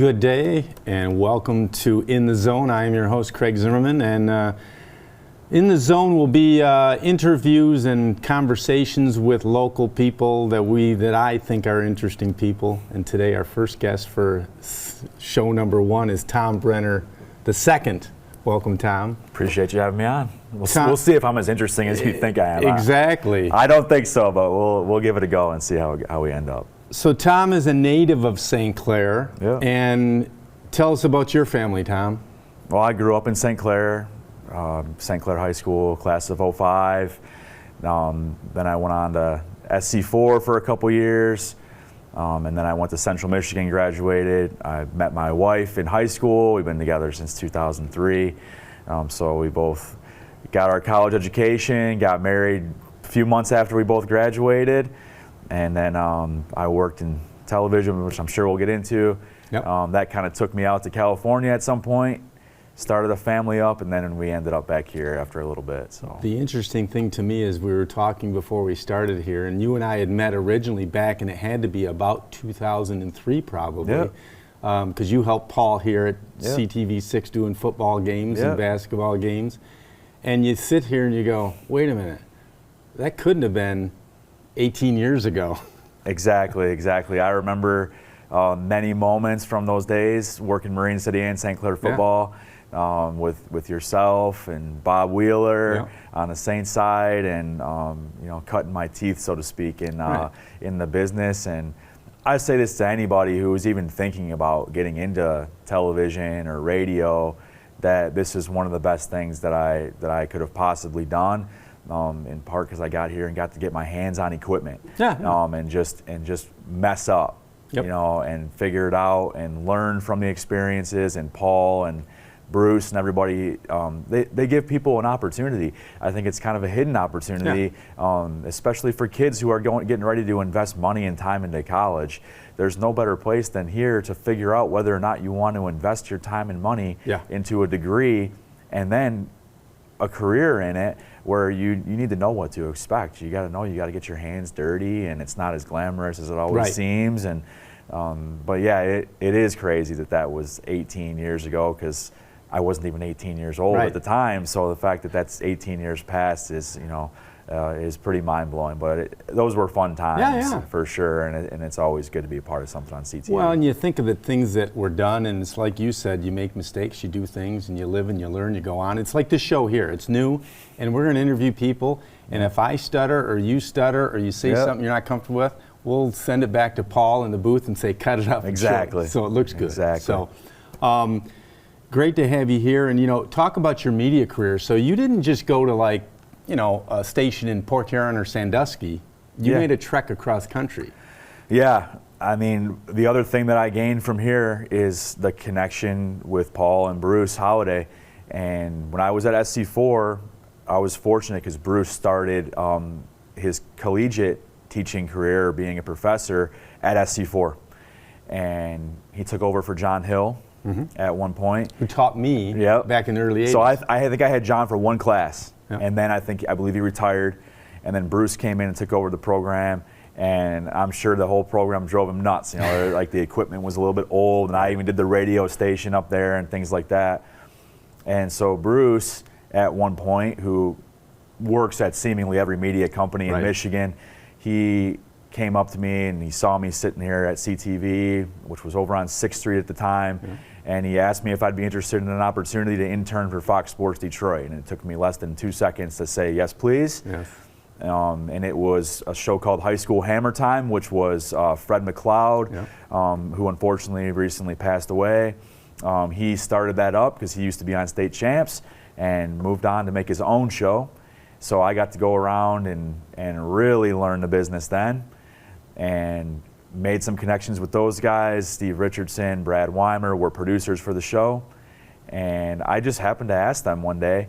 Good day and welcome to In the Zone. I am your host, Craig Zimmerman, and In the Zone will be interviews and conversations with local people that I think are interesting people. And today our first guest for show number 1 is Tom Brenner-St. Welcome, Tom. Appreciate you having me on. We'll see if I'm as interesting as you think I am. Exactly. I don't think so, but we'll give it a go and see how we end up. So Tom is a native of St Clair, and tell us about your family, Tom. Well, I grew up in St Clair, St Clair High School, class of '05. Then I went on to SC4 for a couple years, and then I went to Central Michigan, graduated. I met my wife in high school. We've been together since 2003. So we both got our college education, got married a few months after we both graduated. And then I worked in television, which I'm sure we'll get into. Yep. That kind of took me out to California at some point, started a family up, and then we ended up back here after a little bit. So the interesting thing to me is we were talking before we started here, and you and I had met originally back, and it had to be about 2003 probably, because you helped Paul here at CTV6 doing football games and basketball games. And you sit here and you go, wait a minute, that couldn't have been 18 years ago. Exactly. I remember many moments from those days working Marine City and St. Clair football with yourself and Bob Wheeler on the Saint side, and cutting my teeth, so to speak, in the business. And I say this to anybody who is even thinking about getting into television or radio, that this is one of the best things that I could have possibly done. In part because I got here and got to get my hands on equipment, and just mess up, and figure it out and learn from the experiences. And Paul and Bruce and everybody, they give people an opportunity. I think it's kind of a hidden opportunity, especially for kids who are getting ready to invest money and time into college. There's no better place than here to figure out whether or not you want to invest your time and money into a degree, and then a career in it, where you need to know what to expect. You got to know you got to get your hands dirty, and it's not as glamorous as it always seems. And but yeah, it is crazy that was 18 years ago, because I wasn't even 18 years old at the time. So the fact that that's 18 years past is is pretty mind-blowing. But those were fun times for sure, and it's always good to be a part of something on CTV. Well, and you think of the things that were done, and it's like you said, you make mistakes, you do things, and you live and you learn, you go on. It's like this show here. It's new, and we're going to interview people, and if I stutter or you stutter or you say something you're not comfortable with, we'll send it back to Paul in the booth and say, cut it up. Exactly. So it looks good. Exactly. So great to have you here, and talk about your media career. So you didn't just go to a station in Port Huron or Sandusky. You made a trek across country. Yeah, I mean, the other thing that I gained from here is the connection with Paul and Bruce Holiday. And when I was at SC4, I was fortunate because Bruce started his collegiate teaching career, being a professor at SC4. And he took over for John Hill at one point. Who taught me back in the early 80s. So I think I had John for one class. And then I believe he retired, and then Bruce came in and took over the program, and I'm sure the whole program drove him nuts. Like the equipment was a little bit old, and I even did the radio station up there and things like that. And so Bruce, at one point, who works at seemingly every media company in Michigan, he came up to me and he saw me sitting here at CTV, which was over on 6th Street at the time. And he asked me if I'd be interested in an opportunity to intern for Fox Sports Detroit. And it took me less than 2 seconds to say, yes, please. And it was a show called High School Hammer Time, which was Fred McLeod, who unfortunately recently passed away. He started that up because he used to be on State Champs and moved on to make his own show. So I got to go around and really learn the business then, and made some connections with those guys. Steve Richardson, Brad Weimer were producers for the show. And I just happened to ask them one day,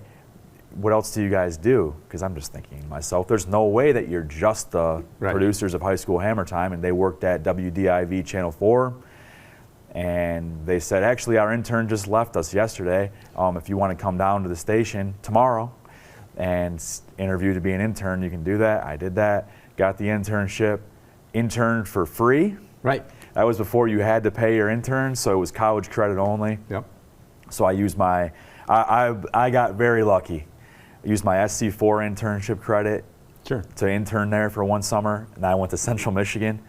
what else do you guys do? Because I'm just thinking to myself, there's no way that you're just the producers of High School Hammer Time. And they worked at WDIV Channel 4. And they said, actually, our intern just left us yesterday. If you want to come down to the station tomorrow and interview to be an intern, you can do that. I did that, got the internship, interned for free. That was before you had to pay your interns, so it was college credit only. Yep. So I used my, I got very lucky. I used my SC4 internship credit to intern there for one summer, and I went to Central Michigan.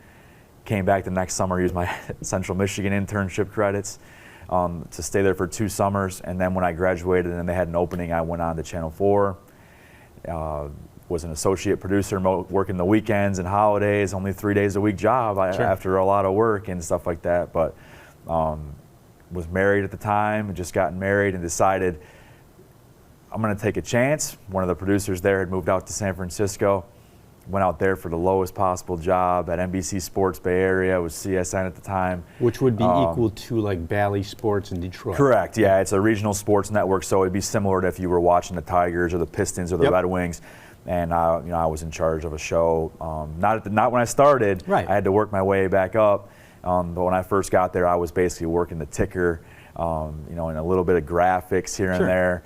Came back the next summer, used my Central Michigan internship credits to stay there for 2 summers, and then when I graduated and they had an opening, I went on to Channel 4. Was an associate producer, working the weekends and holidays, only 3 days a week job after a lot of work and stuff like that. But was married at the time, just gotten married, and decided I'm going to take a chance. One of the producers there had moved out to San Francisco. Went out there for the lowest possible job at NBC Sports Bay Area. It was CSN at the time. Which would be equal to like Bally Sports in Detroit. Correct, yeah. It's a regional sports network, so it'd be similar to if you were watching the Tigers or the Pistons or the Red Wings. And I was in charge of a show. Not when I started. Right. I had to work my way back up. But when I first got there, I was basically working the ticker, and a little bit of graphics here and there.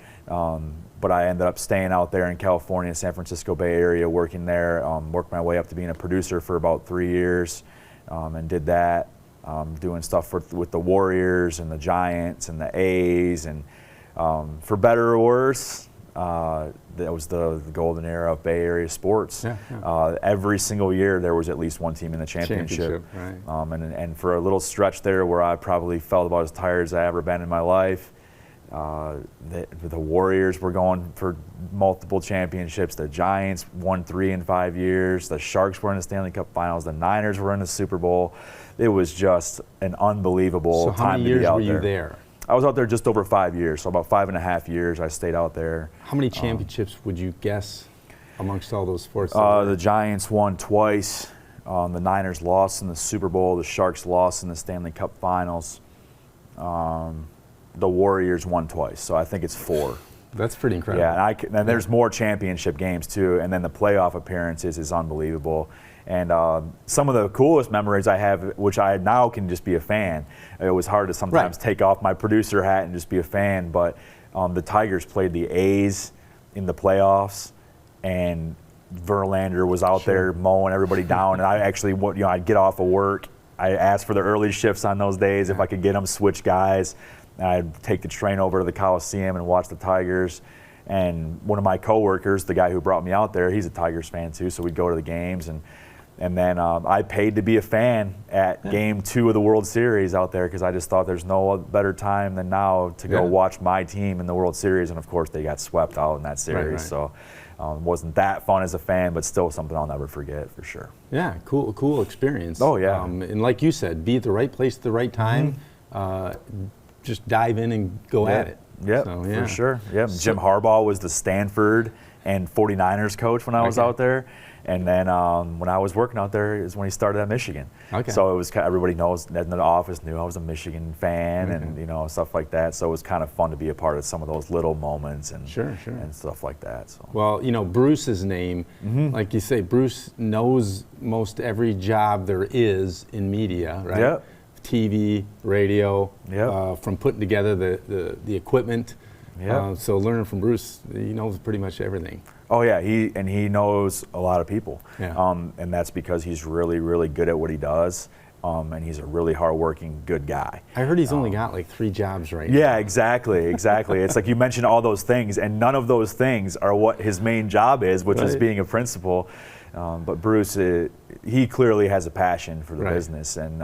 But I ended up staying out there in California, San Francisco Bay Area, working there. Worked my way up to being a producer for about 3 years, and did that, doing stuff with the Warriors and the Giants and the A's, and for better or worse, that was the golden era of Bay Area sports. Every single year there was at least one team in the championship. Right. And for a little stretch there where I probably felt about as tired as I ever been in my life, the Warriors were going for multiple championships. The Giants won 3 in 5 years. The Sharks were in the Stanley Cup Finals. The Niners were in the Super Bowl. It was just an unbelievable time to be out there. So how many years were you there? I was out there just over 5 years, so about 5.5 years I stayed out there. How many championships would you guess amongst all those sports? The Giants won twice. The Niners lost in the Super Bowl. The Sharks lost in the Stanley Cup Finals. The Warriors won twice, so I think it's 4. That's pretty incredible. Yeah, and there's more championship games too, and then the playoff appearances is unbelievable. And some of the coolest memories I have, which I now can just be a fan. It was hard to sometimes take off my producer hat and just be a fan, but the Tigers played the A's in the playoffs, and Verlander was out there mowing everybody down, and I actually, I'd get off of work. I asked for the early shifts on those days if I could get them, switch guys. I'd take the train over to the Coliseum and watch the Tigers. And one of my coworkers, the guy who brought me out there, he's a Tigers fan too, so we'd go to the games. And then I paid to be a fan at Game 2 of the World Series out there, because I just thought there's no better time than now to go watch my team in the World Series. And of course, they got swept out in that series. So it wasn't that fun as a fan, but still something I'll never forget for sure. Yeah, cool experience. Oh, yeah. And like you said, be at the right place at the right time. Just dive in and go at it. Yeah, so, for sure. Yeah, Jim Harbaugh was the Stanford and 49ers coach when I was out there. And then when I was working out there is when he started at Michigan. So it was everybody knows in the office knew I was a Michigan fan and stuff like that. So it was kind of fun to be a part of some of those little moments and and stuff like that. So. Well, Bruce's name, like you say, Bruce knows most every job there is in media, right? Yep. TV, radio, from putting together the equipment. So learning from Bruce, he knows pretty much everything. Oh yeah, he knows a lot of people, and that's because he's really, really good at what he does, and he's a really hardworking, good guy. I heard he's only got like 3 jobs right now. Yeah, exactly. It's like you mentioned all those things, and none of those things are what his main job is, which is being a principal. But Bruce, he clearly has a passion for the business, and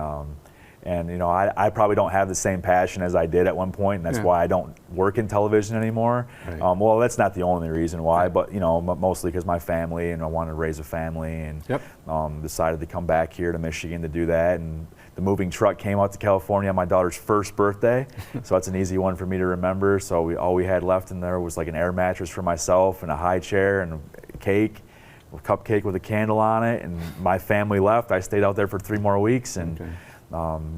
I probably don't have the same passion as I did at one point, and that's why I don't work in television anymore. Well, that's not the only reason why, but mostly because my family, and I wanted to raise a family, and decided to come back here to Michigan to do that. And the moving truck came out to California on my daughter's first birthday, so that's an easy one for me to remember. So all we had left in there was like an air mattress for myself and a high chair and a cake. A cupcake with a candle on it, and my family left. I stayed out there for 3 more weeks and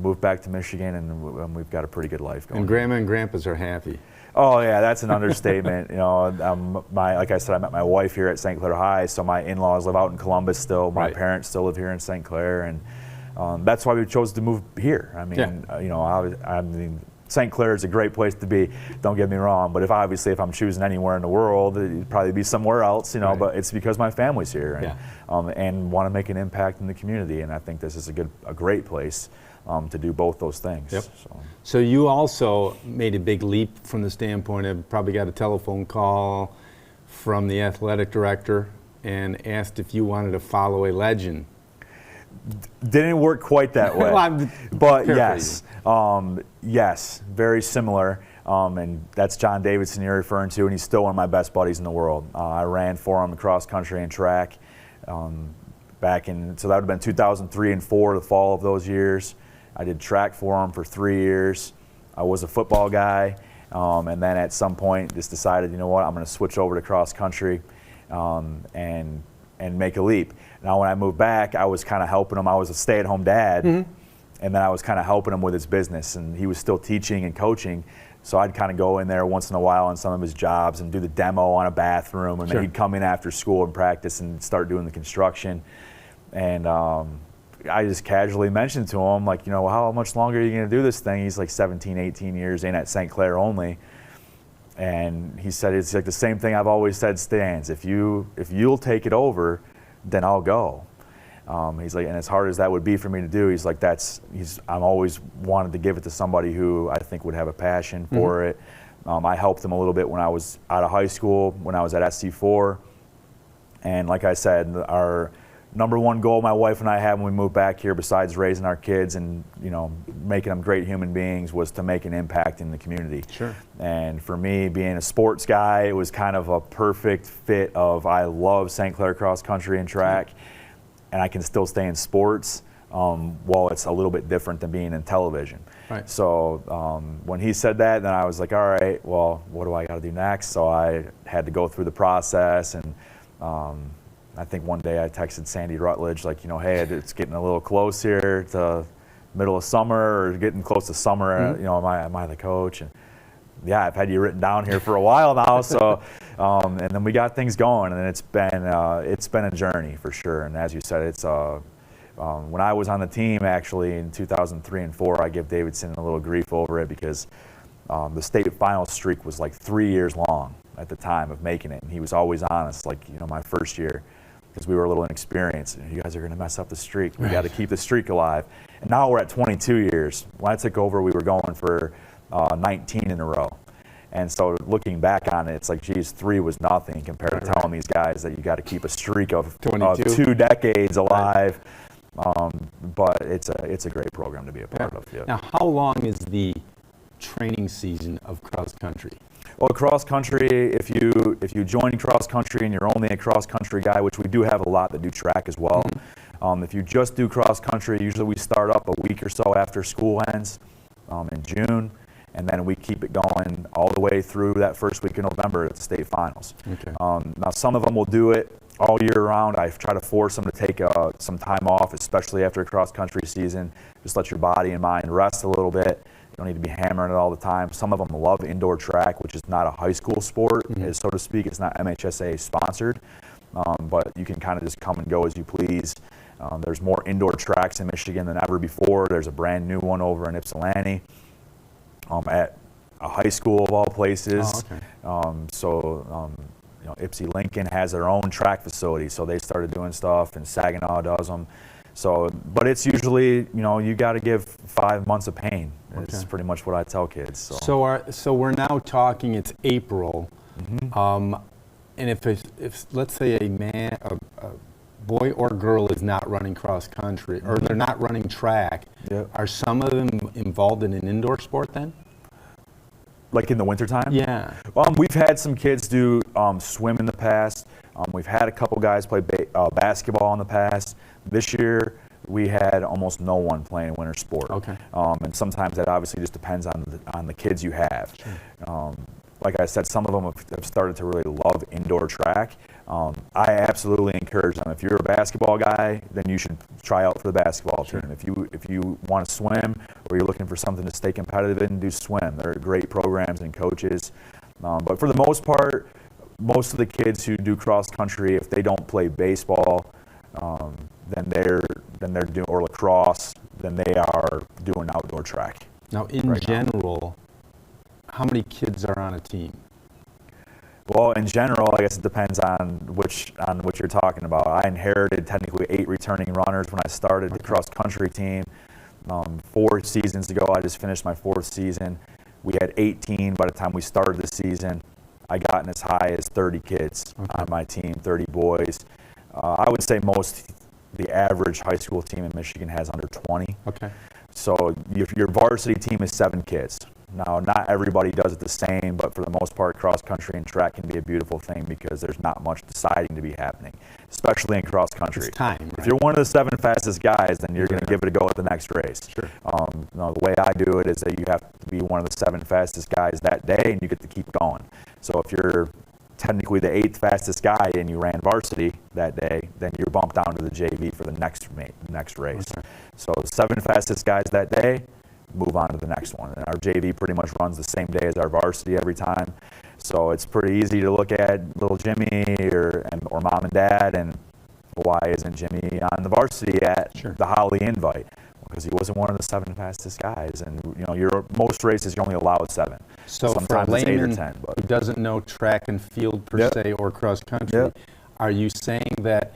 moved back to Michigan, and we've got a pretty good life going. And Grandma and Grandpas are happy. Oh yeah, that's an understatement. Like I said, I met my wife here at St Clair High, so my in-laws live out in Columbus still. My parents still live here in St Clair, and that's why we chose to move here. I mean, St. Clair is a great place to be, don't get me wrong, but if I'm choosing anywhere in the world, it'd probably be somewhere else, but it's because my family's here and want to make an impact in the community, and I think this is a great place to do both those things. Yep. So you also made a big leap from the standpoint of probably got a telephone call from the athletic director and asked if you wanted to follow a legend. Didn't work quite that way, Well, but yes, yes, very similar. And that's John Davidson you're referring to, and he's still one of my best buddies in the world. I ran for him cross country and track back in, so that would have been 2003 and 4, the fall of those years. I did track for him for 3 years. I was a football guy, and then at some point just decided, you know what, I'm going to switch over to cross country and make a leap. Now when I moved back, I was kind of helping him. I was a stay-at-home dad, and then I was kind of helping him with his business, and he was still teaching and coaching. So I'd kind of go in there once in a while on some of his jobs and do the demo on a bathroom, and then he'd come in after school and practice and start doing the construction. And I just casually mentioned to him, like, you know, how much longer are you going to do this thing? He's like 17, 18 years in at St Clair only. And he said, it's like the same thing I've always said stands. If you'll take it over, then I'll go. He's like, and as hard as that would be for me to do, he's like, I'm always wanted to give it to somebody who I think would have a passion for it. I helped him a little bit when I was out of high school, when I was at SC4. And like I said, our number one goal my wife and I had when we moved back here, besides raising our kids and, you know, making them great human beings, was to make an impact in the community. Sure. And for me, being a sports guy, it was kind of a perfect fit of, I love St. Clair cross country and track, and I can still stay in sports while it's a little bit different than being in television. Right. So when he said that, then I was like, all right, well, what do I got to do next? So I had to go through the process, and I think one day I texted Sandy Rutledge, like, you know, hey, it's getting a little close here to middle of summer, or getting close to summer. You know, am I the coach? And yeah, I've had you written down here for a while now. So, and then we got things going, and it's been a journey for sure. And as you said, it's when I was on the team actually in 2003 and 4, I give Davidson a little grief over it because the state final streak was like 3 years long at the time of making it, and he was always honest, like, you know, my first year, because we were a little inexperienced. You guys are going to mess up the streak. We got to keep the streak alive. And now we're at 22 years. When I took over, we were going for 19 in a row. And so looking back on it, it's like, geez, 3 was nothing compared to telling these guys that you got to keep a streak of 2 decades alive. But it's a great program to be a part of. Yeah. Now, how long is the training season of cross country? Well, cross country, if you join cross country and you're only a cross country guy, which we do have a lot that do track as well. If you just do cross country, usually we start up a week or so after school ends in June, and then we keep it going all the way through that first week of November at the state finals. Okay. Now, some of them will do it all year round. I try to force them to take some time off, especially after a cross country season. Just let your body and mind rest a little bit. You don't need to be hammering it all the time. Some of them love indoor track, which is not a high school sport, so to speak. It's not MHSA sponsored, but you can kind of just come and go as you please. There's more indoor tracks in Michigan than ever before. There's a brand new one over in Ypsilanti at a high school of all places. Oh, okay. You know, Ypsi Lincoln has their own track facility, so they started doing stuff, and Saginaw does them. So, but it's usually, you know, you got to give 5 months of pain. It's pretty much what I tell kids. So we're now talking. It's April, and if let's say a boy or girl is not running cross country, or they're not running track, are some of them involved in an indoor sport then? Like in the wintertime? Yeah. We've had some kids do swim in the past. We've had a couple guys play basketball in the past. This year, we had almost no one playing winter sport. Okay. And sometimes that obviously just depends on the kids you have. Sure. Like I said, some of them have started to really love indoor track. I absolutely encourage them. If you're a basketball guy, then you should try out for the basketball team. If you want to swim, or you're looking for something to stay competitive in, do swim. There are great programs and coaches. But for the most part, most of the kids who do cross country, if they don't play baseball, then they're doing, or lacrosse, then they are doing outdoor track. Now, in general, how many kids are on a team? Well, in general, I guess it depends on what you're talking about. I inherited technically 8 returning runners when I started the cross country team. 4 seasons ago, I just finished my 4th season. We had 18 by the time we started the season. I gotten as high as 30 kids on my team, 30 boys. I would say the average high school team in Michigan has under 20. Okay. So your varsity team is 7 kids. Now, not everybody does it the same, but for the most part, cross country and track can be a beautiful thing because there's not much deciding to be happening, especially in cross country. It's time, right? If you're one of the 7 fastest guys, then you're going to give it a go at the next race. Sure. The way I do it is that you have to be one of the 7 fastest guys that day, and you get to keep going. So if you're technically the 8th fastest guy and you ran varsity that day, then you're bumped down to the JV for the next race. Okay. So 7 fastest guys that day, move on to the next one. And our JV pretty much runs the same day as our varsity every time. So it's pretty easy to look at little Jimmy or mom and dad and why isn't Jimmy on the varsity at the Holly invite? Because he wasn't one of the 7 fastest guys. And your most races you're only allowed 7. So sometimes for a it's 8 or layman 10. But who doesn't know track and field per se or cross country, are you saying that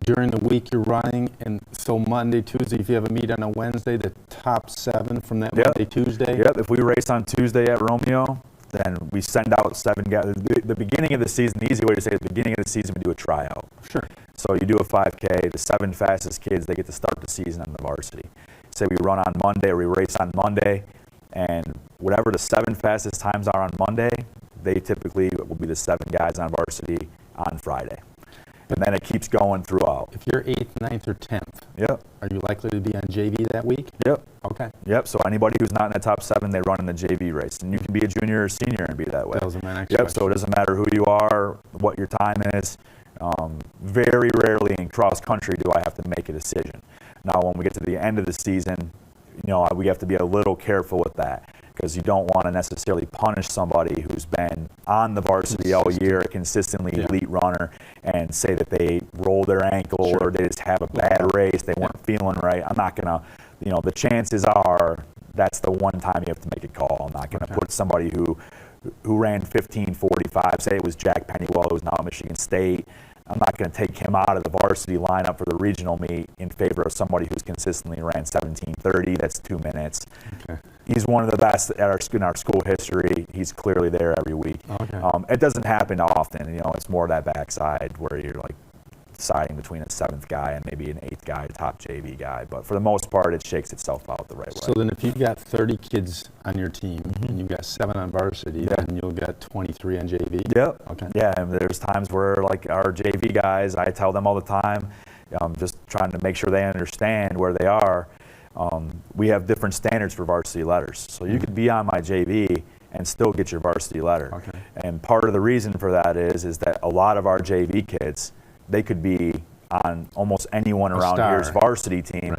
during the week you're running, and so Monday, Tuesday, if you have a meet on a Wednesday, the top 7 from that Monday, Tuesday? Yep, if we race on Tuesday at Romeo, then we send out 7 guys. The beginning of the season, the easy way to say it, the beginning of the season, we do a tryout. Sure. So you do a 5K, the 7 fastest kids, they get to start the season on the varsity. Say we run on Monday or we race on Monday, and whatever the 7 fastest times are on Monday, they typically will be the 7 guys on varsity on Friday. And then it keeps going throughout. If you're 8th, 9th, or 10th, are you likely to be on JV that week? Yep. Okay. Yep, so anybody who's not in the top 7, they run in the JV race. And you can be a junior or senior and be that way. That was my next question. So it doesn't matter who you are, what your time is. Very rarely in cross country do I have to make a decision. Now, when we get to the end of the season, we have to be a little careful with that, because you don't want to necessarily punish somebody who's been on the varsity all year, a consistently elite runner, and say that they rolled their ankle or they just have a bad race, they weren't feeling right. I'm not going to, the chances are that's the one time you have to make a call. I'm not going to put somebody who ran 15:45, say it was Jack Pennywell, who's now at Michigan State. I'm not going to take him out of the varsity lineup for the regional meet in favor of somebody who's consistently ran 17:30. That's 2 minutes. Okay. He's one of the best in our school history. He's clearly there every week. Okay. It doesn't happen often. It's more that backside where you're like deciding between a 7th guy and maybe an 8th guy, top JV guy. But for the most part, it shakes itself out the right way. So then if you've got 30 kids on your team and you've got 7 on varsity, then you'll get 23 on JV? Yep. Okay. Yeah, and there's times where, like, our JV guys, I tell them all the time, just trying to make sure they understand where they are. We have different standards for varsity letters. So you could be on my JV and still get your varsity letter. Okay. And part of the reason for that is that a lot of our JV kids, they could be on almost anyone around here's varsity team,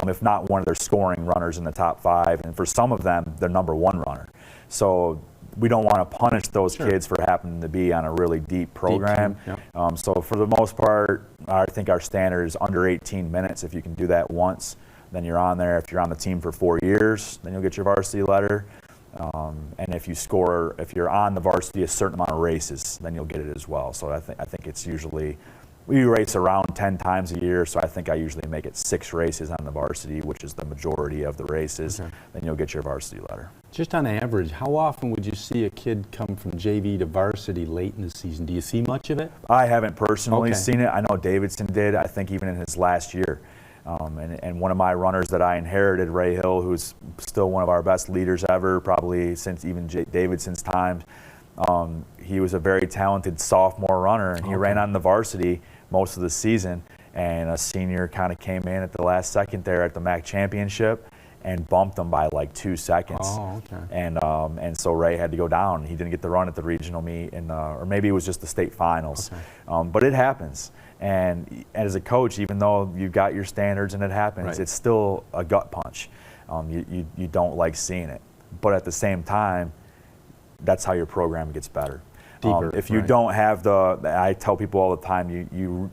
if not one of their scoring runners in the top 5. And for some of them, they're number 1 runner. So we don't want to punish those kids for happening to be on a really deep program. So for the most part, I think our standard is under 18 minutes. If you can do that once, then you're on there. If you're on the team for 4 years, then you'll get your varsity letter. And if you're on the varsity a certain amount of races, then you'll get it as well. So I think it's usually, we race around 10 times a year, so I think I usually make it 6 races on the varsity, which is the majority of the races. Okay. Then you'll get your varsity letter. Just on average, how often would you see a kid come from JV to varsity late in the season? Do you see much of it? I haven't personally seen it. I know Davidson did, I think even in his last year. And one of my runners that I inherited, Ray Hill, who's still one of our best leaders ever, probably since even Davidson's time, he was a very talented sophomore runner, and he ran on the varsity most of the season, and a senior kind of came in at the last second there at the MAC championship and bumped him by like 2 seconds. And so Ray had to go down. He didn't get the run at the regional meet, or maybe it was just the state finals. But it happens. And as a coach, even though you've got your standards and it happens, it's still a gut punch. You don't like seeing it. But at the same time, that's how your program gets better. If you don't have I tell people all the time, you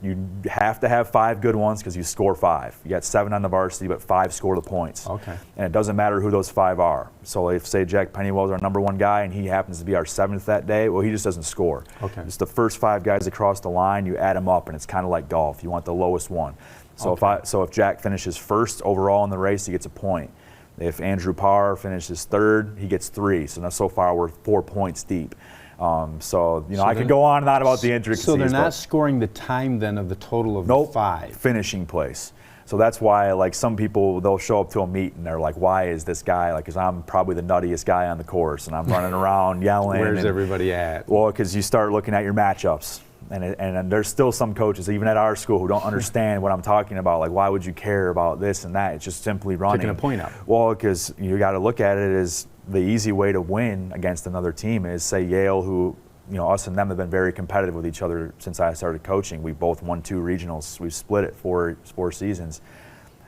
have to have 5 good ones because you score 5. You got 7 on the varsity, but 5 score the points. Okay. And it doesn't matter who those 5 are. So if, say, Jack Pennywell is our number 1 guy and he happens to be our 7th that day, well, he just doesn't score. Okay. It's the first 5 guys across the line, you add them up, and it's kind of like golf. You want the lowest one. So if Jack finishes first overall in the race, he gets a point. If Andrew Parr finishes third, he gets 3. So now so far we're 4 points deep. So I could go on and on about the intricacies. So they're not scoring the time then of the total of nope, 5. Finishing place. So that's why, like, some people, they'll show up to a meet and they're like, why is this guy, like, because I'm probably the nuttiest guy on the course and I'm running around yelling. Where's everybody at? Well, because you start looking at your matchups. And there's still some coaches, even at our school, who don't understand what I'm talking about. Like, why would you care about this and that? It's just simply running. Picking a point out. Well, because you got to look at it as the easy way to win against another team is, say, Yale, who, us and them have been very competitive with each other since I started coaching. We both won 2 regionals. We've split it 4 seasons.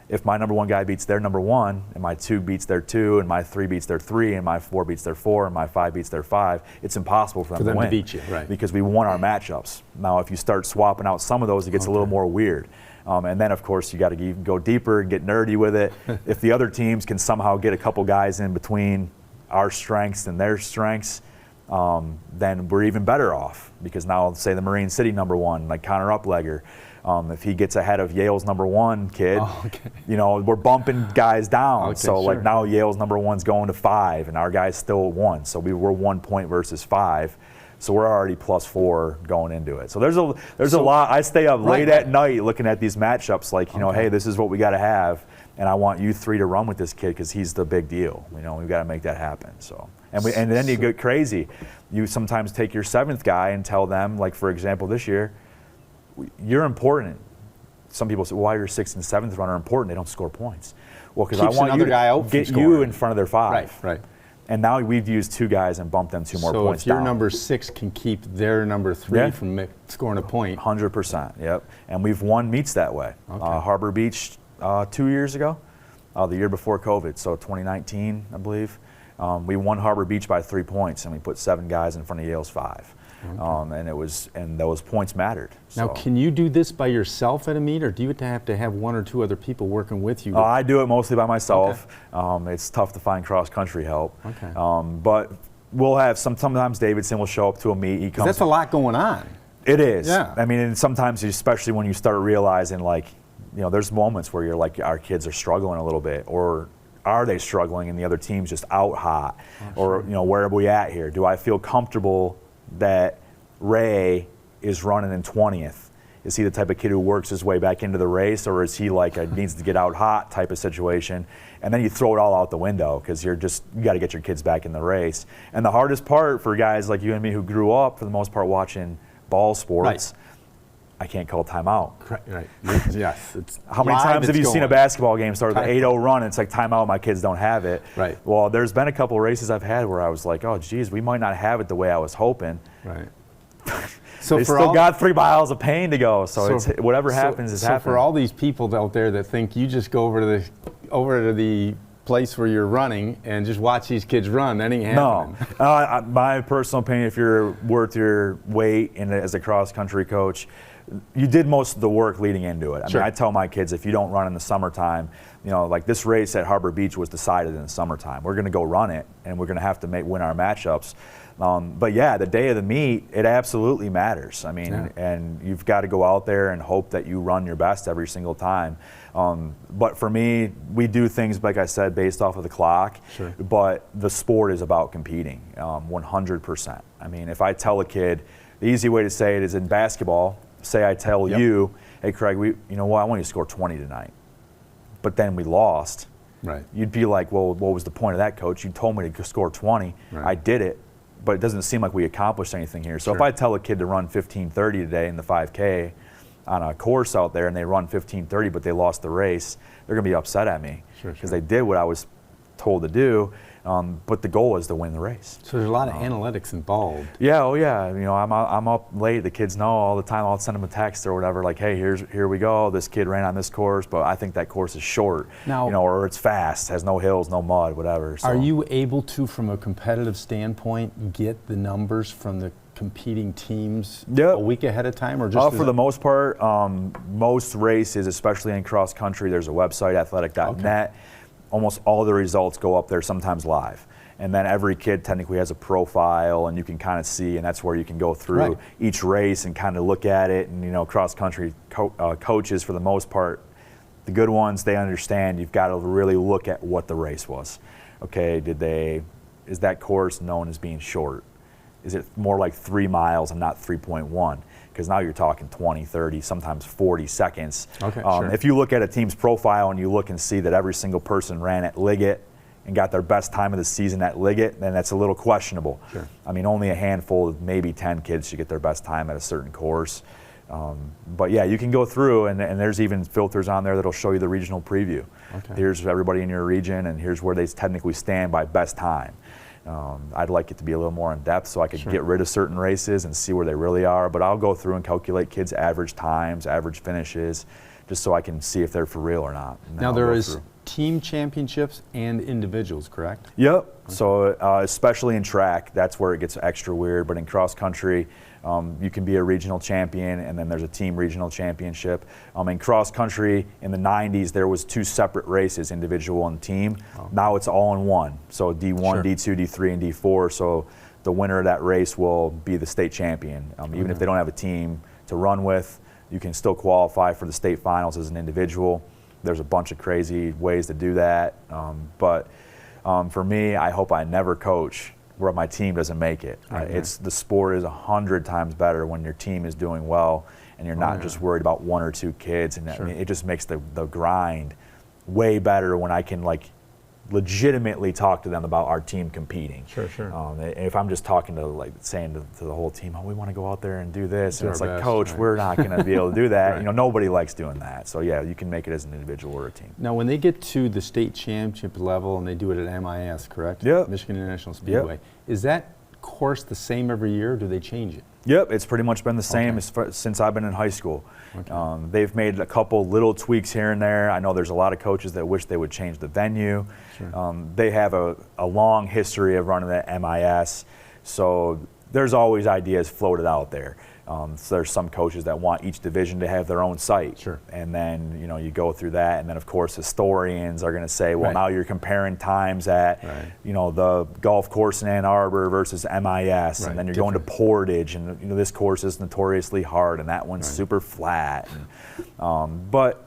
If my number 1 guy beats their number 1, and my 2 beats their 2, and my 3 beats their 3, and my 4 beats their 4, and my 5 beats their 5, it's impossible for them to win. To beat you, right? Because we won our matchups. Now, if you start swapping out some of those, it gets a little more weird. And then, of course, you got to go deeper and get nerdy with it. If the other teams can somehow get a couple guys in between our strengths and their strengths, then we're even better off. Because now, say the Marine City number 1, like Connor Uplegger, if he gets ahead of Yale's number 1 kid, we're bumping guys down. Like now Yale's number 1's going to 5, and our guy's still 1. So we're 1 point versus 5. So we're already +4 going into it. So there's a lot. I stay up late at night looking at these matchups, like hey, this is what we got to have, and I want you 3 to run with this kid because he's the big deal. We've got to make that happen. So and then you get crazy. You sometimes take your 7th guy and tell them, like for example this year, you're important. Some people say, well, why your 6th and 7th runner important? They don't score points. Well, because I want you to get you in front of their 5. Right. And now we've used 2 guys and bumped them 2 more points So if your down. number 6 can keep their number 3 from scoring a point. 100%, yep. And we've won meets that way. Harbor Beach 2 years ago, the year before COVID, so 2019, I believe. We won Harbor Beach by 3 points, and we put 7 guys in front of Yale's 5. And those points mattered. Now, can you do this by yourself at a meet, or do you have to have 1 or 2 other people working with you? I do it mostly by myself. It's tough to find cross-country help. But we'll have sometimes Davidson will show up to a meet. He comes. That's a lot going on. It is. Yeah. I mean, and sometimes, especially when you start realizing, like, there's moments where you're like, our kids are struggling a little bit, or are they struggling and the other team's just out hot? Or, where are we at here? Do I feel comfortable that Ray is running in 20th? Is he the type of kid who works his way back into the race, or is he like a needs to get out hot type of situation? And then you throw it all out the window because you got to get your kids back in the race. And the hardest part for guys like you and me who grew up for the most part watching ball sports, I can't call timeout. Right. Yes. How many times have you seen a basketball game start with an 8-0 run and it's like timeout, my kids don't have it? Right. Well, there's been a couple races I've had where I was like, oh, geez, we might not have it the way I was hoping. Right. So they still got 3 miles of pain to go. So it's, whatever happens is happening. So for all these people out there that think you just go over to the place where you're running and just watch these kids run, that ain't happening. No. My personal opinion, if you're worth your weight and as a cross-country coach, you did most of the work leading into it. I mean, I tell my kids, if you don't run in the summertime, like this race at Harbor Beach was decided in the summertime. We're going to go run it, and we're going to have to win our matchups. But yeah, the day of the meet, it absolutely matters. I mean, and you've got to go out there and hope that you run your best every single time. But for me, we do things, like I said, based off of the clock. But the sport is about competing, 100%. I mean, if I tell a kid, the easy way to say it is in basketball, say I tell you, hey, Craig, you know what, I want you to score 20 tonight. But then we lost. Right. You'd be like, well, what was the point of that, coach? You told me to score 20. I did it, but it doesn't seem like we accomplished anything here. So if I tell a kid to run 15:30 today in the 5K on a course out there and they run 15:30 but they lost the race, they're going to be upset at me because they did what I was told to do. But the goal is to win the race. So there's a lot of analytics involved. Yeah, I'm up late. The kids know all the time. I'll send them a text or whatever, like, hey, here we go. This kid ran on this course, but I think that course is short, now, or it's fast, has no hills, no mud, whatever. So. Are you able to, from a competitive standpoint, get the numbers from the competing teams a week ahead of time, or just for the most part? Most races, especially in cross country, there's a website, Athletic.net. Almost all the results go up there, sometimes live. And then every kid technically has a profile, and you can kind of see, and that's where you can go through each race and kind of look at it. And cross country coaches, for the most part, The good ones, they understand you've got to really look at what the race was. Okay, is that course known as being short? Is it more like 3 miles and not 3.1? Because now you're talking 20, 30, sometimes 40 seconds. Okay, sure. If you look at a team's profile and you look and see that every single person ran at Liggett and got their best time of the season at Liggett, then that's a little questionable. Sure. I mean, only a handful, maybe 10 kids should get their best time at a certain course. But yeah, you can go through, and there's even filters on there that'll show you the regional preview. Okay. Here's everybody in your region, and here's where they technically stand by best time. I'd like it to be a little more in depth so I could get rid of certain races and see where they really are, but I'll go through and calculate kids' average times, average finishes, just so I can see if they're for real or not. Now there is team championships and individuals, correct? Yep. Okay. So especially in track, that's where it gets extra weird, but in cross country, you can be a regional champion, and then there's a team regional championship. In cross country, in the 90s, there was 2 separate races, individual and team. Oh. Now it's all in one. So D1, D2, D3, and D4. So the winner of that race will be the state champion. Even if they don't have a team to run with, you can still qualify for the state finals as an individual. There's a bunch of crazy ways to do that. But for me, I hope I never coach where my team doesn't make it. The sport is 100 times better when your team is doing well and you're not just worried about 1 or 2 kids. And I mean, it just makes the grind way better when I can legitimately talk to them about our team competing. Sure. If I'm just talking to saying to the whole team, we want to go out there and do this, and it's like, best, Coach, we're not going to be able to do that. Right. Nobody likes doing that. So yeah, you can make it as an individual or a team. Now, when they get to the state championship level and they do it at MIS, correct? Yep. Michigan International Speedway. Is that course the same every year, or do they change it? Yep, it's pretty much been the same since I've been in high school. Okay. They've made a couple little tweaks here and there. I know there's a lot of coaches that wish they would change the venue. Sure. They have a long history of running the MIS, so there's always ideas floated out there. So there's some coaches that want each division to have their own site. Sure. And then you go through that, and then of course historians are going to say, well, now you're comparing times at the golf course in Ann Arbor versus MIS, and then you're going to Portage, and this course is notoriously hard, and that one's super flat. And, but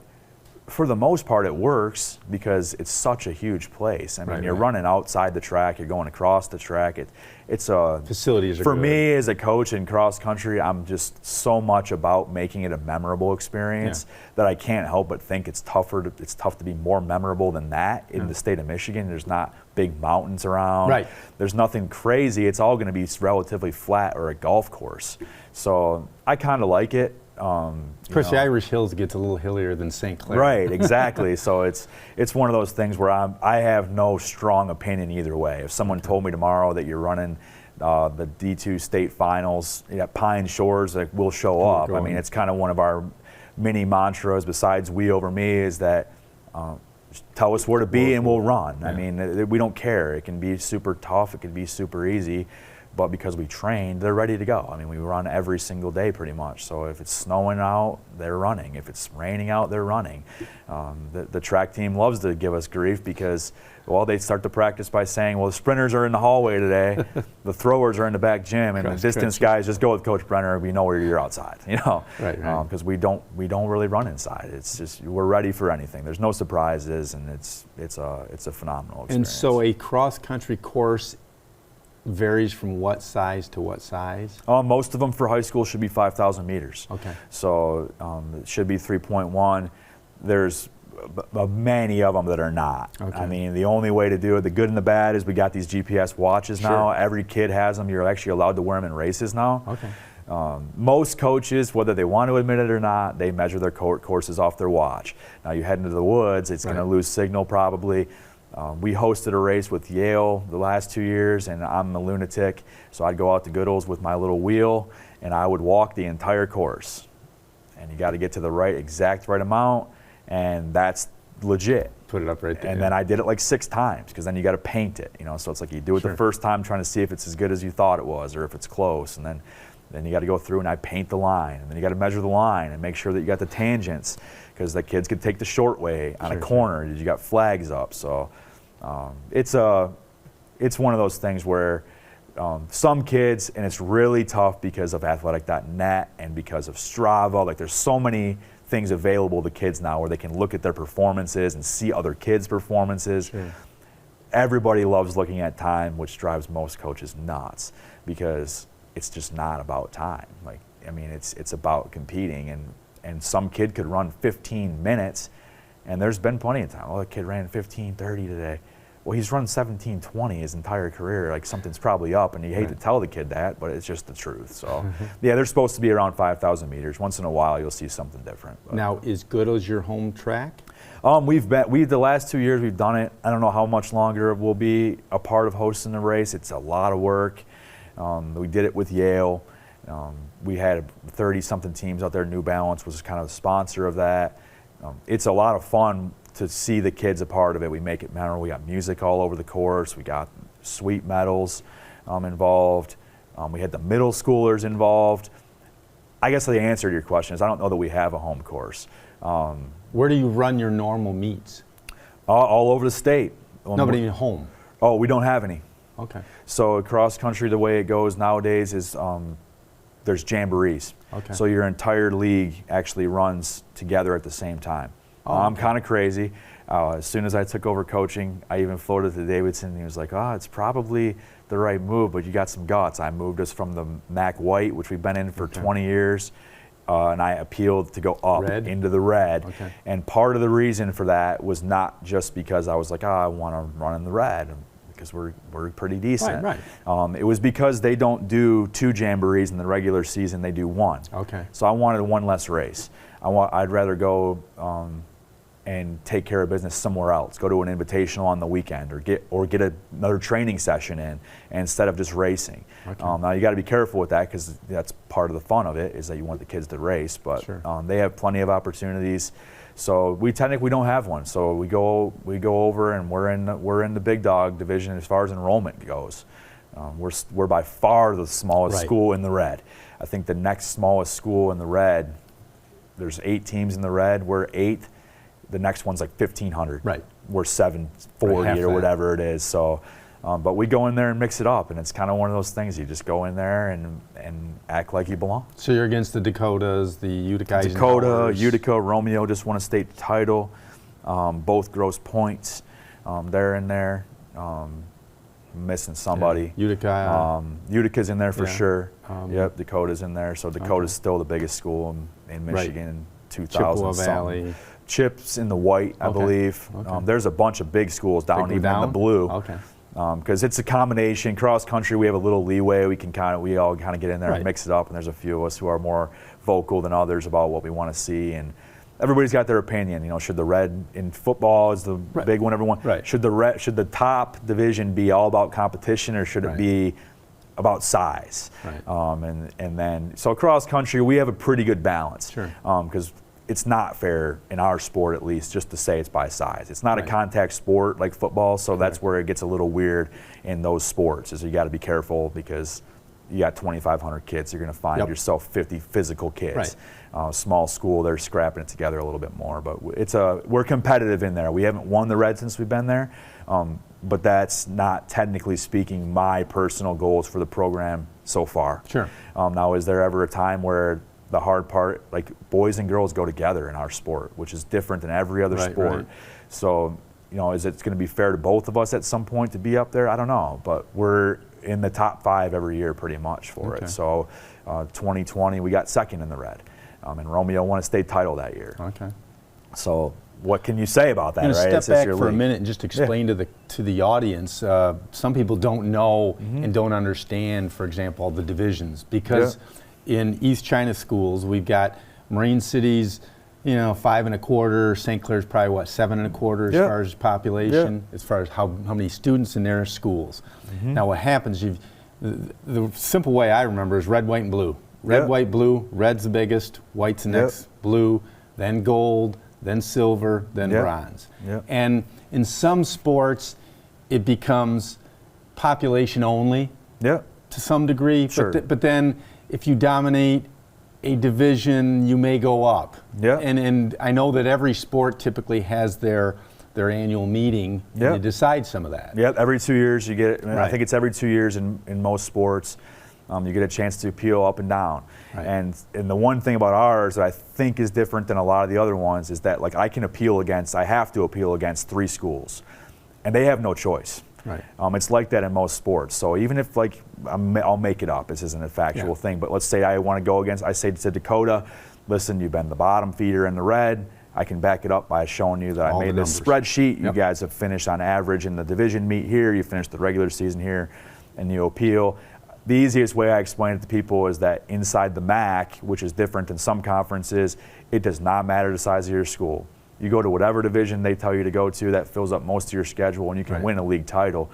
for the most part, it works because it's such a huge place. I mean, you're running outside the track, you're going across the track. It's a facilities are for good. Me as a coach in cross country, I'm just so much about making it a memorable experience that I can't help but think it's tough to be more memorable than that in the state of Michigan. There's not big mountains around. Right. There's nothing crazy. It's all going to be relatively flat or a golf course. So I kind of like it. Of course, the Irish Hills gets a little hillier than St Clair. Right, exactly. So it's one of those things where I have no strong opinion either way. If someone told me tomorrow that you're running the D2 state finals at Pine Shores, we'll show up. I mean, it's kind of one of our mini mantras besides we over me is that tell us where to be and we'll run. I mean, we don't care. It can be super tough. It can be super easy. But because we trained, they're ready to go. I mean, we run every single day pretty much. So if it's snowing out, they're running. If it's raining out, they're running. The track team loves to give us grief because, well, they start the practice by saying, well, the sprinters are in the hallway today, the throwers are in the back gym, and the distance guys just go with Coach Brenner. We know where you're outside, because we don't really run inside. It's just we're ready for anything. There's no surprises, and it's a phenomenal experience. And so a cross country course varies from what size to what size? Most of them for high school should be 5,000 meters. Okay. So it should be 3.1. There's many of them that are not. Okay. I mean, the only way to do it, the good and the bad, is we got these GPS watches now. Every kid has them. You're actually allowed to wear them in races now. Okay. Most coaches, whether they want to admit it or not, they measure their courses off their watch. Now you head into the woods, it's going to lose signal probably. We hosted a race with Yale the last 2 years, and I'm a lunatic, so I'd go out to Goodall's with my little wheel, and I would walk the entire course. And you got to get to the exact right amount, and that's legit. Put it up right there. And then I did it like 6 times, because then you got to paint it, So it's like you do it the first time trying to see if it's as good as you thought it was, or if it's close, and then you got to go through and I paint the line, and then you got to measure the line and make sure that you got the tangents, because the kids could take the short way on a corner. You got flags up, so it's one of those things where some kids, and it's really tough because of Athletic.net and because of Strava. Like there's so many things available to kids now where they can look at their performances and see other kids' performances. Sure. Everybody loves looking at time, which drives most coaches nuts because it's just not about time. Like, I mean, it's about competing, and some kid could run 15 minutes, and there's been plenty of time. Oh, the kid ran 15:30 today. Well, he's run 17:20 his entire career. Like, something's probably up, and you hate to tell the kid that, but it's just the truth. So, yeah, they're supposed to be around 5,000 meters. Once in a while, you'll see something different. But. Now, is Goodo's your home track? The last 2 years we've done it. I don't know how much longer we'll be a part of hosting the race. It's a lot of work. We did it with Yale. We had 30-something teams out there. New Balance was kind of the sponsor of that. It's a lot of fun to see the kids a part of it. We make it memorable. We got music all over the course. We got sweet medals involved. We had the middle schoolers involved. I guess the answer to your question is I don't know that we have a home course. Where do you run your normal meets? All over the state. No, but even home. Oh, we don't have any. Okay. So cross country, the way it goes nowadays is there's jamborees. Okay. So your entire league actually runs together at the same time. I'm kind of crazy. As soon as I took over coaching, I even floated to Davidson, and he was like, it's probably the right move, but you got some guts. I moved us from the MAC White, which we've been in for 20 years, and I appealed to go up into the red. Okay. And part of the reason for that was not just because I was like, I want to run in the red, because we're pretty decent. Right. It was because they don't do 2 jamborees in the regular season; they do 1. Okay. So I wanted one less race. I'd rather go and take care of business somewhere else. Go to an invitational on the weekend, or get another training session in instead of just racing. Okay. Now you got to be careful with that because that's part of the fun of it is that you want the kids to race. But sure. They have plenty of opportunities. So we technically don't have one. So we go over and we're in the big dog division as far as enrollment goes. We're by far the smallest school in the red. I think the next smallest school in the red, there's 8 teams in the red. We're 8th. The next one's like 1,500. Right. We're 740 or whatever it is. So, but we go in there and mix it up, and it's kind of one of those things. You just go in there and act like you belong. So you're against the Dakotas, the Utica. Utica, Romeo just won a state title. Both gross points. They're in there. Missing somebody. Yeah. Utica's in there for sure. Yep, Dakota's in there. So Dakota's still the biggest school in Michigan. 2000 Chippewa Valley. Chips in the white, I believe. Okay. There's a bunch of big schools down even in the blue. Okay. Because it's a combination. Cross country, we have a little leeway. We all kind of get in there and mix it up. And there's a few of us who are more vocal than others about what we want to see. And everybody's got their opinion. Should the red in football is the big one? Everyone. Right. Should the top division be all about competition, or should it be about size? Right. And then so cross country, we have a pretty good balance. Sure. Because it's not fair in our sport, at least, just to say it's by size. It's not a contact sport like football, so that's where it gets a little weird in those sports. Is you got to be careful because you got 2,500 kids. You're going to find yourself 50 physical kids. Right. Small school, they're scrapping it together a little bit more, but we're competitive in there. We haven't won the red since we've been there, but that's not technically speaking my personal goals for the program so far. Sure. Now, is there ever a time where the hard part, like boys and girls go together in our sport, which is different than every other sport. Right. So, is it going to be fair to both of us at some point to be up there? I don't know, but we're in the top 5 every year pretty much for it. So 2020, we got 2nd in the red. And Romeo won a state title that year. Okay. So what can you say about that, I'm right? Step back for a minute and just explain to the audience. Some people don't know and don't understand, for example, the divisions. Because in East China schools, we've got Marine Cities, 5 1/4. St Clair's probably, 7 1/4 as far as population, as far as how many students in their schools. Now what happens, the simple way I remember is red, white, and blue. Red, white, blue. Red's the biggest, white's the next, blue, then gold, then silver, then bronze. And in some sports, it becomes population only to some degree. Sure. But then if you dominate a division, you may go up. And I know that every sport typically has their annual meeting and they decide some of that. Every 2 years you get it. I think it's every 2 years in most sports. You get a chance to appeal up and down. Right. And the one thing about ours that I think is different than a lot of the other ones is that, like, I have to appeal against 3 schools, and they have no choice. Right. It's like that in most sports. So even if, like, I'll make it up, this isn't a factual thing, but let's say I want to go against, I say to Dakota, listen, you've been the bottom feeder in the red. I can back it up by showing you that I made this spreadsheet. You guys have finished on average in the division meet here. You finished the regular season here, and you appeal. The easiest way I explain it to people is that inside the MAC, which is different than some conferences, it does not matter the size of your school. You go to whatever division they tell you to go to, that fills up most of your schedule, and you can win a league title.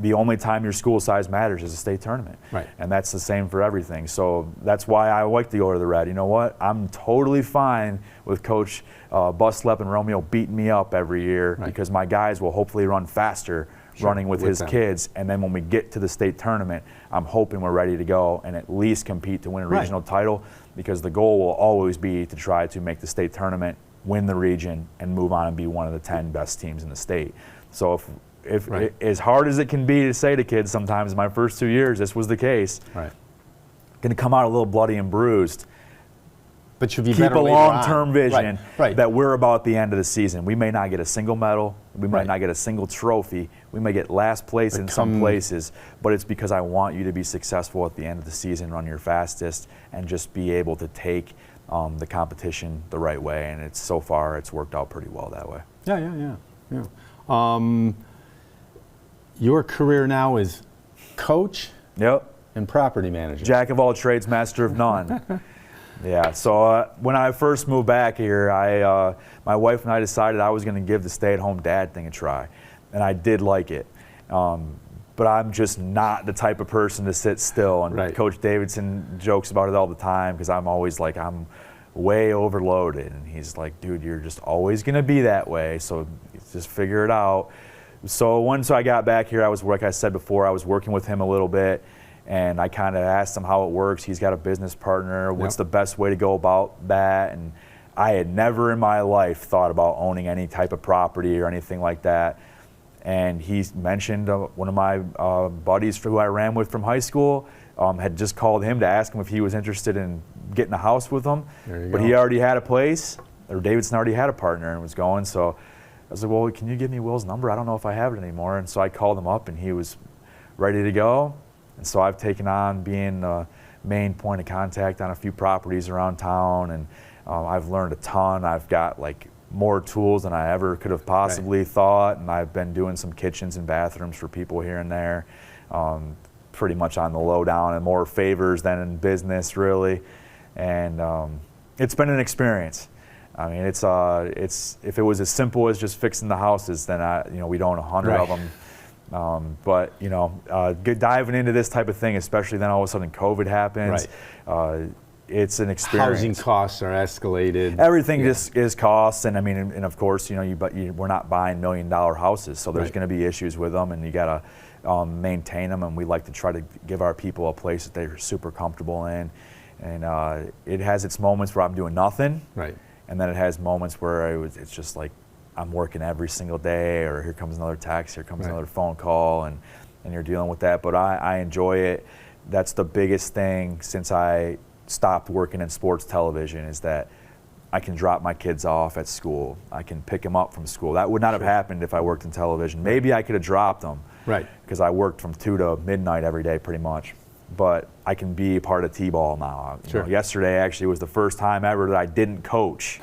The only time your school size matters is a state tournament. Right. And that's the same for everything. So that's why I like to go to the red. You know what? I'm totally fine with Coach Buslep and Romeo beating me up every year because my guys will hopefully run faster running with his kids. And then when we get to the state tournament, I'm hoping we're ready to go and at least compete to win a regional title, because the goal will always be to try to make the state tournament, win the region, and move on and be one of the 10 best teams in the state. So if as hard as it can be to say to kids sometimes, my first 2 years, this was the case. Right. Going to come out a little bloody and bruised. But you'll be keep a long-term vision that we're about the end of the season. We may not get a single medal. We might not get a single trophy. We may get last place in some places, but it's because I want you to be successful at the end of the season, run your fastest, and just be able to take the competition the right way. And so far, it's worked out pretty well that way. Yeah. Your career now is coach and property manager. Jack of all trades, master of none. Yeah, so when I first moved back here, my wife and I decided I was going to give the stay-at-home dad thing a try, and I did like it. But I'm just not the type of person to sit still, and Coach Davidson jokes about it all the time because I'm always like, I'm way overloaded, and he's like, dude, you're just always going to be that way, so just figure it out. So once I got back here, like I said before, I was working with him a little bit. And I kind of asked him how it works. He's got a business partner. What's the best way to go about that? And I had never in my life thought about owning any type of property or anything like that. And he mentioned one of my buddies who I ran with from high school had just called him to ask him if he was interested in getting a house with him. But he already had a place, or Davidson already had a partner and was going. So I was like, well, can you give me Will's number? I don't know if I have it anymore. And so I called him up, and he was ready to go. And so I've taken on being the main point of contact on a few properties around town, and I've learned a ton. I've got like more tools than I ever could have possibly thought, and I've been doing some kitchens and bathrooms for people here and there, pretty much on the lowdown, and more favors than in business, really. And it's been an experience. I mean, it's if it was as simple as just fixing the houses, then we'd own 100 of them. But diving into this type of thing, especially then all of a sudden COVID happens, it's an experience. Housing costs are escalated. Everything just is costs, and I mean, and of course, we're not buying $1 million houses, so there's going to be issues with them, and you got to maintain them. And we like to try to give our people a place that they're super comfortable in. And it has its moments where I'm doing nothing, and then it has moments where it's just like, I'm working every single day, or here comes another text, here comes another phone call, and you're dealing with that. But I enjoy it. That's the biggest thing since I stopped working in sports television, is that I can drop my kids off at school. I can pick them up from school. That would not have happened if I worked in television. Maybe I could have dropped them, because I worked from 2 to midnight every day pretty much. But I can be a part of T-ball now. Yesterday actually was the first time ever that I didn't coach.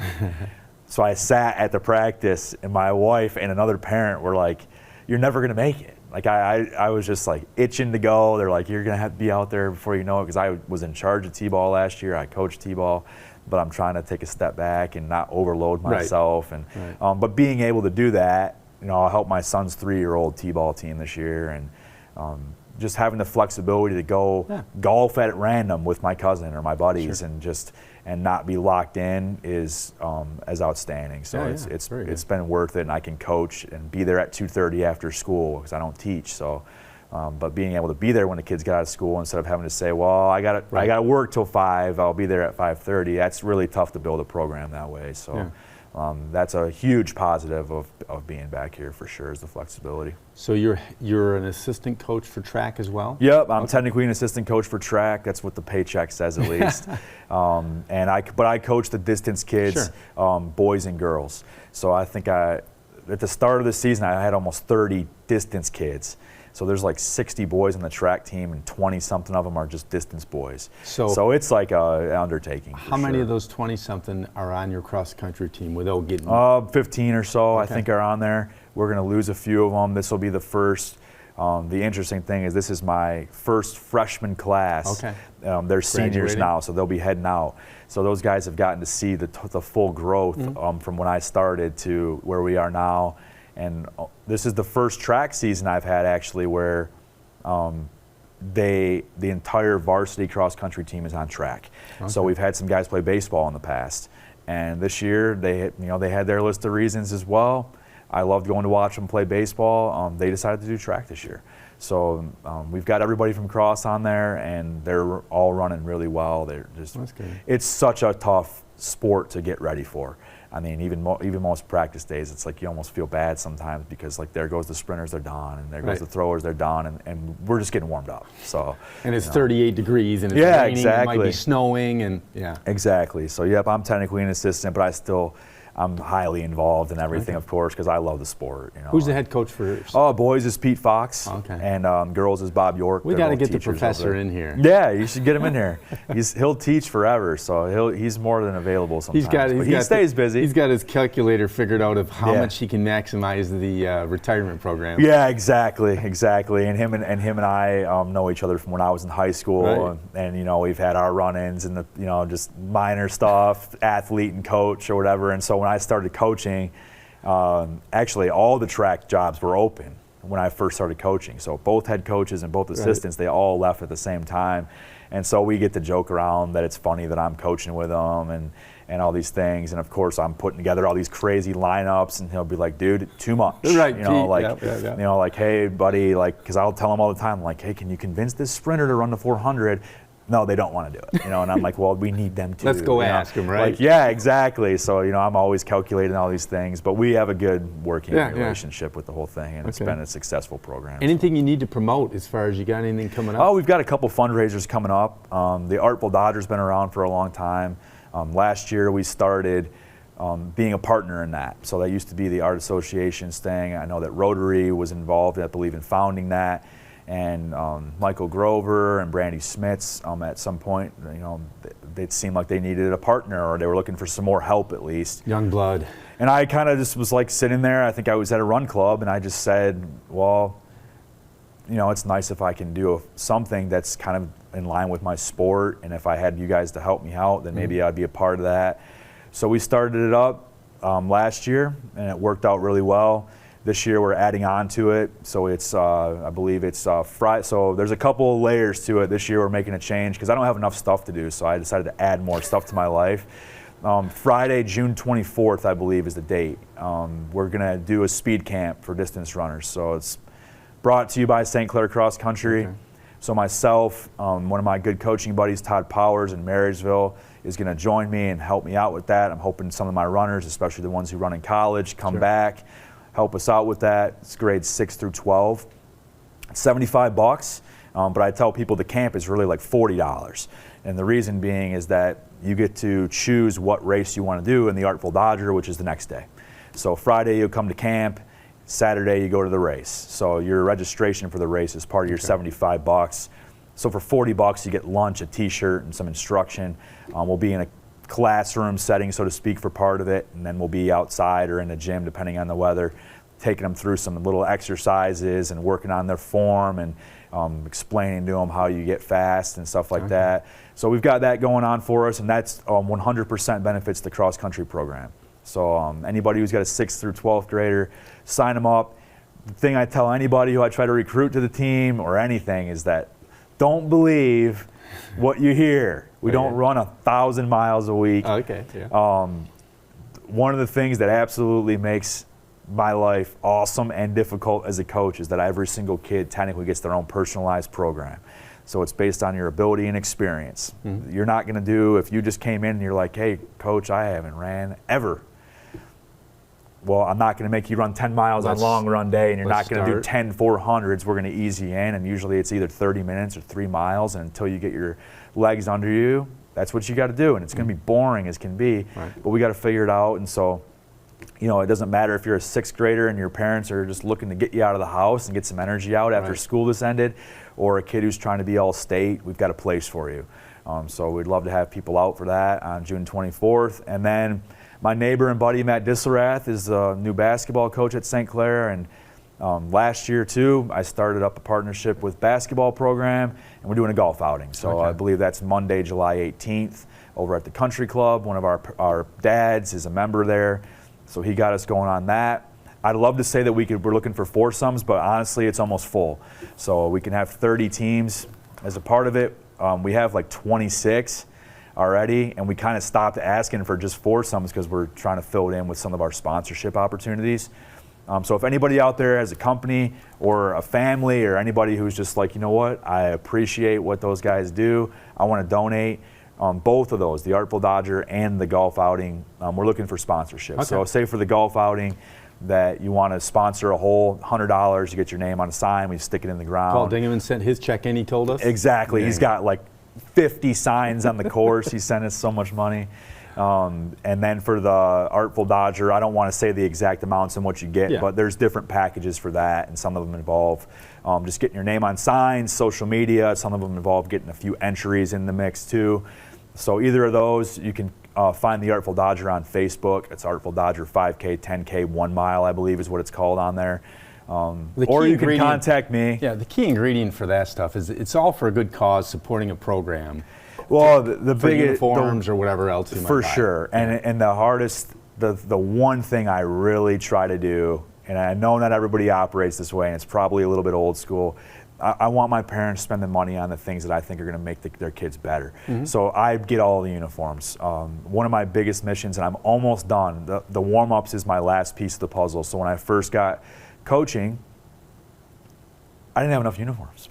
So I sat at the practice, and my wife and another parent were like, you're never going to make it. Like I was just like itching to go. They're like, you're going to have to be out there before you know it, because I was in charge of T-ball last year. I coached T-ball, but I'm trying to take a step back and not overload myself. And but being able to do that, I'll help my son's 3-year-old T-ball team this year, and just having the flexibility to go golf at random with my cousin or my buddies, and not be locked in is as outstanding. So it's been worth it, and I can coach and be there at 2:30 after school because I don't teach. So, but being able to be there when the kids get out of school instead of having to say, well, I got to work till 5. I'll be there at 5:30. That's really tough to build a program that way. So, that's a huge positive of being back here for sure, is the flexibility. So you're an assistant coach for track as well? Yep, I'm technically an assistant coach for track. That's what the paycheck says, at least. But I coach the distance kids, sure. Boys and girls. So I think at the start of the season, I had almost 30 distance kids. So there's like 60 boys on the track team, and 20-something of them are just distance boys. So it's like an undertaking. How many of those 20-something are on your cross-country team without getting? 15 or so, okay. I think, are on there. We're going to lose a few of them. This will be the first. The interesting thing is this is my first freshman class. Okay. They're seniors now, so they'll be heading out. So those guys have gotten to see the full growth from when I started to where we are now. And this is the first track season I've had actually where the entire varsity cross country team is on track. Okay. So we've had some guys play baseball in the past, and this year they had their list of reasons as well. I loved going to watch them play baseball. They decided to do track this year. So we've got everybody from cross on there, and they're all running really well. They're just, that's good. It's such a tough sport to get ready for. I mean, even most practice days, it's like you almost feel bad sometimes because like there goes the sprinters, they're done, and there goes the throwers, they're done, and we're just getting warmed up. So and it's 38 degrees, and it's raining, exactly. It might be snowing, and exactly. So yep, I'm technically an assistant, but I'm highly involved in everything, of course, because I love the sport. Who's the head coach for? Boys is Pete Fox, and girls is Bob York. We got to get the professor in here. Yeah, you should get him in here. He'll teach forever, so he's more than available sometimes. He stays busy. He's got his calculator figured out of how much he can maximize the retirement program. Yeah, exactly. And him and I know each other from when I was in high school, and we've had our run-ins and just minor stuff, athlete and coach or whatever, and so. When I started coaching, actually all the track jobs were open when I first started coaching. So both head coaches and both assistants, they all left at the same time. And so we get to joke around that it's funny that I'm coaching with them and all these things. And of course I'm putting together all these crazy lineups, and he'll be like, dude, too much. Right, like, hey buddy, like, cause I'll tell him all the time, like, hey, can you convince this sprinter to run the 400? No, they don't want to do it, and I'm like, well, we need them to. Let's go ask them, right? Like, yeah, exactly. So, I'm always calculating all these things, but we have a good working relationship with the whole thing, and it's been a successful program. Anything you need to promote as far as you got anything coming up? Oh, we've got a couple fundraisers coming up. The Artful Dodger's been around for a long time. Last year we started being a partner in that. So that used to be the Art Association's thing. I know that Rotary was involved, I believe, in founding that. And Michael Grover and Brandy Smits at some point, it seemed like they needed a partner, or they were looking for some more help at least. Young blood. And I kind of just was like sitting there. I think I was at a run club, and I just said, well, it's nice if I can do something that's kind of in line with my sport, and if I had you guys to help me out, then maybe I'd be a part of that. So we started it up last year, and it worked out really well. This year we're adding on to it, so it's I believe it's Friday. So there's a couple of layers to it. This year we're making a change because I don't have enough stuff to do, so I decided to add more stuff to my life. Friday, June 24th, I believe, is the date. We're gonna do a speed camp for distance runners. So it's brought to you by St Clair Cross Country. Okay. So myself, one of my good coaching buddies, Todd Powers in Marysville, is gonna join me and help me out with that. I'm hoping some of my runners, especially the ones who run in college, come back. Help us out with that. It's grades 6 through 12. It's $75, but I tell people the camp is really like $40. And the reason being is that you get to choose what race you want to do in the Artful Dodger, which is the next day. So Friday you'll come to camp, Saturday you go to the race. So your registration for the race is part of your $75. So for $40 you get lunch, a t-shirt, and some instruction. We'll be in a classroom setting, so to speak, for part of it, and then we'll be outside or in a gym depending on the weather, taking them through some little exercises and working on their form and explaining to them how you get fast and stuff like that. So we've got that going on for us, and that's 100% benefits the cross country program. So anybody who's got a 6th through 12th grader, sign them up. The thing I tell anybody who I try to recruit to the team or anything is that don't believe what you hear. We don't run 1,000 miles a week. One of the things that absolutely makes my life awesome and difficult as a coach is that every single kid technically gets their own personalized program. So it's based on your ability and experience. You're not going to do, if you just came in and you're like, hey, coach, I haven't ran ever. well, I'm not going to make you run 10 miles on long run day, and you're not going to do 10 400s. We're going to ease you in, and usually it's either 30 minutes or 3 miles, and until you get your legs under you, that's what you got to do, and it's going to be boring as can be, but we got to figure it out. And so, you know, it doesn't matter if you're a 6th grader and your parents are just looking to get you out of the house and get some energy out after school has ended, or a kid who's trying to be all state. We've got a place for you. So we'd love to have people out for that on June 24th. And then my neighbor and buddy Matt Disselrath is a new basketball coach at St Clair, and last year too I started up a partnership with basketball program, and we're doing a golf outing. So I believe that's Monday, July 18th over at the Country Club. One of our dads is a member there, so he got us going on that. I'd love to say that we're looking for foursomes, but honestly it's almost full. So we can have 30 teams as a part of it. We have like 26 already, and we kind of stopped asking for just foursomes because we're trying to fill it in with some of our sponsorship opportunities. So if anybody out there has a company or a family or anybody who's just like, you know what, I appreciate what those guys do, I want to donate, both of those, the Artful Dodger and the golf outing, we're looking for sponsorship. So say for the golf outing that you want to sponsor a whole $100, you get your name on a sign, we stick it in the ground. Paul Dingeman sent his check in, he told us? Exactly. He's got like 50 signs on the course. He sent us so much money. And then for the Artful Dodger, I don't want to say the exact amounts and what you get, but there's different packages for that, and some of them involve just getting your name on signs, social media. Some of them involve getting a few entries in the mix too. So either of those, you can find the Artful Dodger on Facebook. It's Artful Dodger 5K, 10K, 1 mile, I believe is what it's called on there. Or you can contact me. Yeah, the key ingredient for that stuff is it's all for a good cause, supporting a program. Well, the big uniforms or whatever else you might for buy. Sure. And the hardest, the one thing I really try to do, and I know not everybody operates this way, and it's probably a little bit old school. I want my parents spending money on the things that I think are going to make their kids better. So I get all the uniforms. One of my biggest missions, and I'm almost done, the warm-ups is my last piece of the puzzle. So when I first got coaching, I didn't have enough uniforms.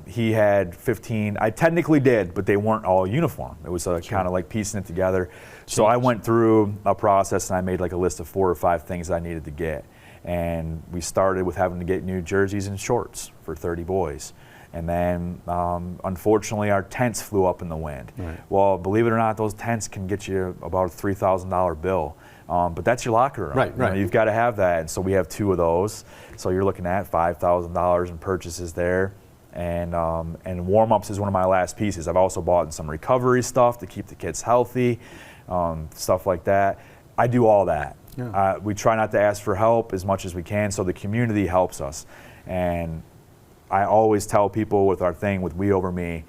He had 15. I technically did, but they weren't all uniform. It was kind of like piecing it together. So I went through a process, and I made like a list of 4 or 5 things I needed to get. And we started with having to get new jerseys and shorts for 30 boys. And then, unfortunately, our tents flew up in the wind. Well, believe it or not, those tents can get you about a $3,000 bill. But that's your locker room. You know, you've got to have that. And so we have 2 of those. So you're looking at $5,000 in purchases there. And warm-ups is one of my last pieces. I've also bought some recovery stuff to keep the kids healthy, stuff like that. I do all that. We try not to ask for help as much as we can, so the community helps us. And I always tell people with our thing with We Over Me,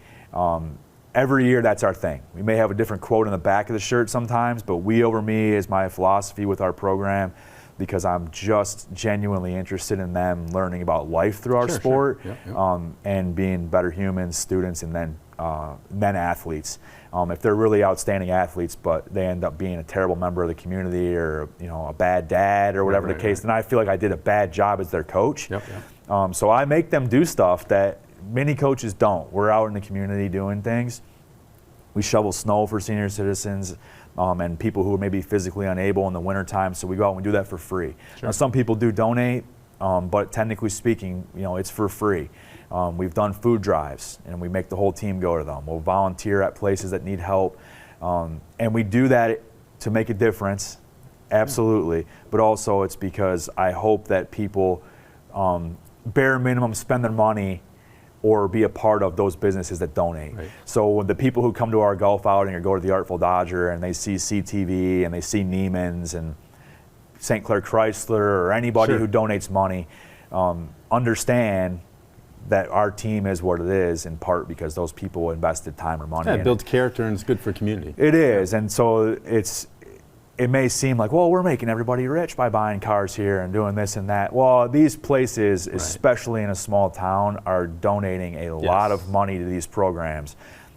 every year that's our thing. We may have a different quote on the back of the shirt sometimes, but We Over Me is my philosophy with our program, because I'm just genuinely interested in them learning about life through our sport, and being better humans, students, and then athletes. If they're really outstanding athletes, but they end up being a terrible member of the community, or a bad dad, or whatever the case, then I feel like I did a bad job as their coach. So I make them do stuff that many coaches don't. We're out in the community doing things. We shovel snow for senior citizens and people who are maybe physically unable in the wintertime, so we go out and we do that for free. Now, some people do donate, but technically speaking, it's for free. We've done food drives, and we make the whole team go to them. We'll volunteer at places that need help, and we do that to make a difference, absolutely, but also it's because I hope that people, bare minimum, spend their money or be a part of those businesses that donate. So when the people who come to our golf outing or go to the Artful Dodger and they see CTV and they see Neiman's and St Clair Chrysler or anybody who donates money, understand that our team is what it is, in part because those people invested time or money. It builds character, and it's good for community. It is, and so it may seem like, well, we're making everybody rich by buying cars here and doing this and that. Well, these places, especially in a small town, are donating a lot of money to these programs.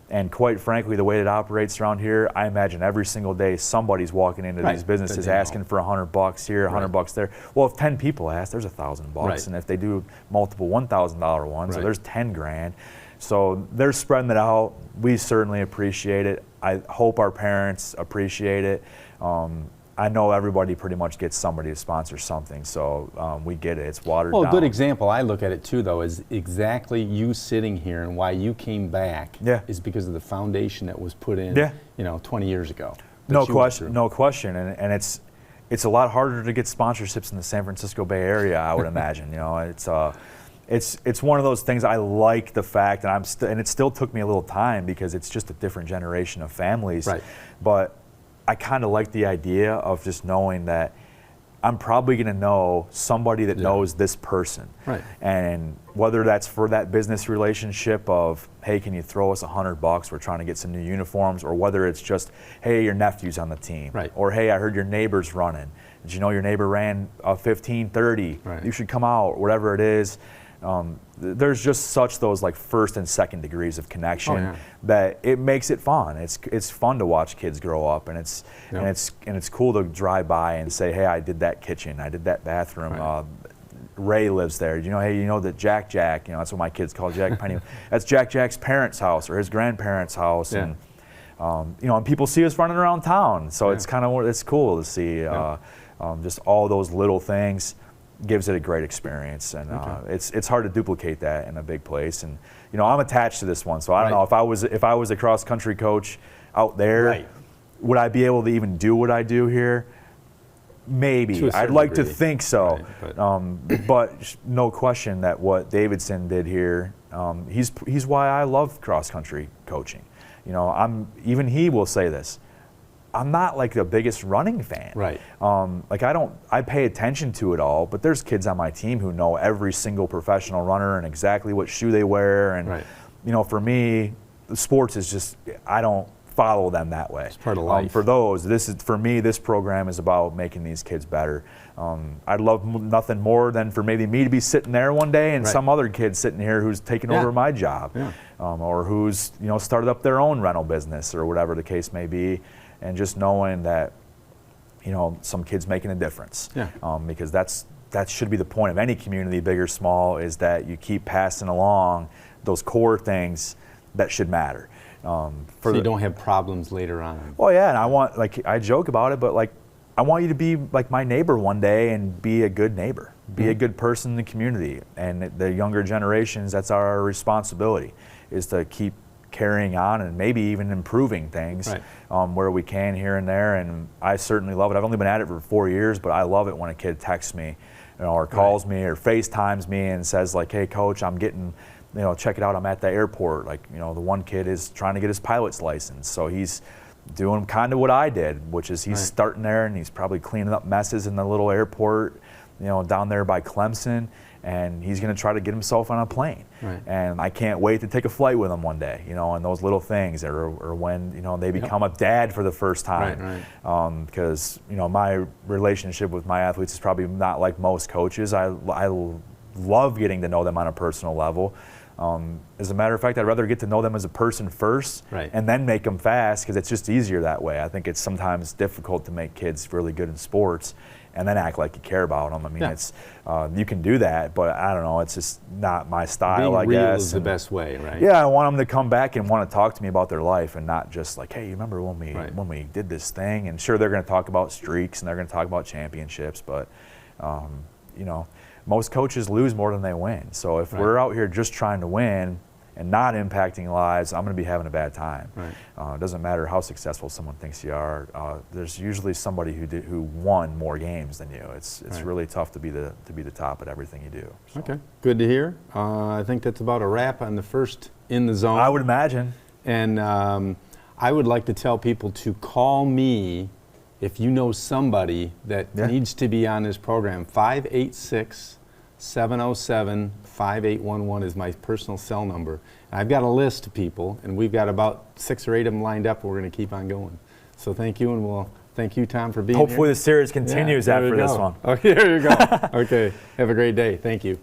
And quite frankly, the way it operates around here, I imagine every single day somebody's walking into these businesses asking for $100 here, $100 there. Well, if 10 people ask, there's $1,000. And if they do multiple $1,000 ones, so there's 10 grand. So they're spreading it out. We certainly appreciate it. I hope our parents appreciate it. I know everybody pretty much gets somebody to sponsor something, so we get it. It's watered down. Well, a good example I look at it too, though, is exactly you sitting here and why you came back is because of the foundation that was put in, 20 years ago. No question, and it's a lot harder to get sponsorships in the San Francisco Bay Area, I would imagine. It's one of those things. I like the fact, and it still took me a little time because it's just a different generation of families. Right. But I kind of like the idea of just knowing that I'm probably going to know somebody that knows this person. Right. And whether that's for that business relationship of, hey, can you throw us $100? We're trying to get some new uniforms, or whether it's just, hey, your nephew's on the team. Right. Or, hey, I heard your neighbor's running. Did you know your neighbor ran a 15:30? Right. You should come out, whatever it is. There's just such those like first and second degrees of connection that it makes it fun. It's fun to watch kids grow up, and it's cool to drive by and say, hey, I did that kitchen, I did that bathroom. Right. Ray lives there. Hey, that Jack, that's what my kids call Jack Penny. That's Jack's parents' house or his grandparents' house, and and people see us running around town. So it's cool to see just all those little things. Gives it a great experience, and it's hard to duplicate that in a big place. And I'm attached to this one, so I don't know if I was a cross country coach out there, would I be able to even do what I do here? Maybe. I'd like to think so, but no question that what Davidson did here, he's why I love cross country coaching. Even he will say this. I'm not like the biggest running fan. Right. I pay attention to it all, but there's kids on my team who know every single professional runner and exactly what shoe they wear. And, for me, the sports is just, I don't follow them that way. It's part of life. For me, this program is about making these kids better. I'd love nothing more than for maybe me to be sitting there one day and some other kid sitting here who's taken over my job, or who's, started up their own rental business or whatever the case may be. And just knowing that, some kids making a difference. Because that should be the point of any community, big or small, is that you keep passing along those core things that should matter. So you don't have problems later on. Well, and I joke about it, but I want you to be like my neighbor one day and be a good neighbor, be a good person in the community. And the younger generations, that's our responsibility, is to keep carrying on and maybe even improving things where we can here and there. And I certainly love it. I've only been at it for 4 years, but I love it when a kid texts me, or calls me or FaceTimes me and says hey, coach, I'm getting, check it out, I'm at the airport. The one kid is trying to get his pilot's license. So he's doing kind of what I did, which is he's starting there and he's probably cleaning up messes in the little airport, down there by Clemson. And he's going to try to get himself on a plane. And I can't wait to take a flight with him one day, and those little things, or when, they become a dad for the first time. Because, my relationship with my athletes is probably not like most coaches. I love getting to know them on a personal level. As a matter of fact, I'd rather get to know them as a person first and then make them fast, because it's just easier that way. I think it's sometimes difficult to make kids really good in sports and then act like you care about them. I mean, it's you can do that, but I don't know. It's just not my style, I guess. Being real is the best way, right? Yeah, I want them to come back and want to talk to me about their life, and not just like, hey, you remember when we did this thing? And sure, they're going to talk about streaks and they're going to talk about championships, but most coaches lose more than they win. So if we're out here just trying to win and not impacting lives, I'm going to be having a bad time. It doesn't matter how successful someone thinks you are. There's usually somebody who won more games than you. It's really tough to be the top at everything you do. So. Okay, good to hear. I think that's about a wrap on the first In the Zone. I would imagine. And I would like to tell people to call me if you know somebody that needs to be on this program. 586-707-5811 is my personal cell number. And I've got a list of people, and we've got about 6 or 8 of them lined up, and we're going to keep on going. So thank you, and we'll thank you, Tom, for being here. Hopefully the series continues after this one. Okay, there you go. Okay, have a great day. Thank you.